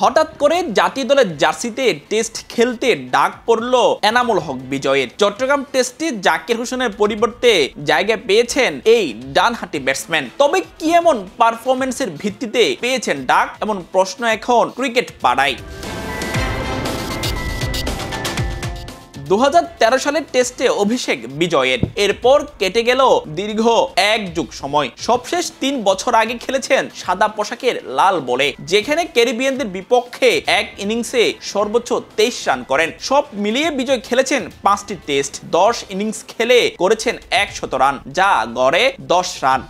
হঠাৎ করে জাতীয় দলের জার্সিতে টেস্ট খেলতে ডাক পড়ল এনামুল হক বিজয়ের। চট্টগ্রাম টেস্টে জাকির হোসেনের পরিবর্তে জায়গায় পেয়েছেন এই ডানহাতি ব্যাটসম্যান। তবে কি এমন পারফরম্যান্সের ভিত্তিতে পেয়েছেন ডাক, এমন প্রশ্ন এখন ক্রিকেট পাড়ায়। 2013 সালের টেস্টে অভিষেক বিজয়ের, এরপর কেটে গেল দীর্ঘ এক যুগ সময়। সবশেষ 3 বছর আগে খেলেছেন সাদা পোশাকের লাল বলে, যেখানে ক্যারিবিয়ানদের বিপক্ষে এক ইনিংসে সর্বোচ্চ 23 রান করেন। সব মিলিয়ে বিজয় খেলেছেন 5টি টেস্ট, 10 ইনিংস খেলে করেছেন 100 রান, যা গড়ে 10 রান।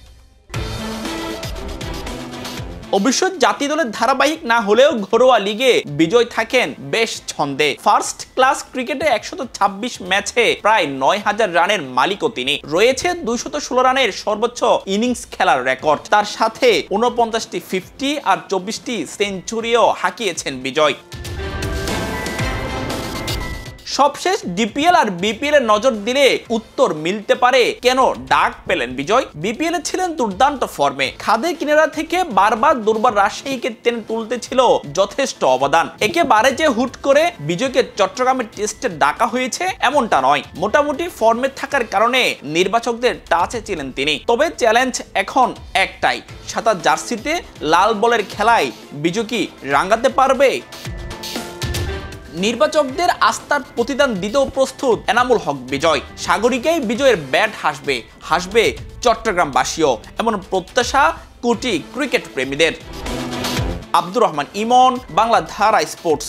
অবশ্য জাতীয় দলের ধারাবাহিক না হলেও ঘরোয়া লিগে বিজয় থাকেন বেশ ছন্দে। ফার্স্ট ক্লাস ক্রিকেটে 126 ম্যাচে প্রায় 9000 রানের মালিকও তিনি। রয়েছে 216 রানের সর্বোচ্চ ইনিংস খেলার রেকর্ড। তার সাথে 49টি 50 আর 24টি সেঞ্চুরিও হাঁকিয়েছেন বিজয়। সবশেষ ডিপিএল আর বিপিএল এর নজর দিলে উত্তর মিলতে পারে কেন ডাক পেলেন বিজয়। বিপিএল এ ছিলেন দুর্দান্ত ফর্মে, খাদের কিনারা থেকে বারবার দুর্বার রাজশাহীকে টেনে তুলতে ছিল যথেষ্ট অবদান। একেবারে যে হুট করে বিজয়কে চট্টগ্রামের টেস্টে ডাকা হয়েছে এমনটা নয়, মোটামুটি ফর্মে থাকার কারণে নির্বাচকদের টাচে ছিলেন তিনি। তবে চ্যালেঞ্জ এখন একটাই, সাদা জার্সিতে লাল বলের খেলায় বিজয় কি রাঙাতে পারবে? নির্বাচকদের আস্থার প্রতিদান দিতেও প্রস্তুত এনামুল হক বিজয়। সাগরিকাই বিজয়ের ব্যাট হাসবে চট্টগ্রামবাসীও, এমন প্রত্যাশা কোটি ক্রিকেট প্রেমীদের। আব্দুর রহমান ইমন, বাংলা ধারা স্পোর্টস।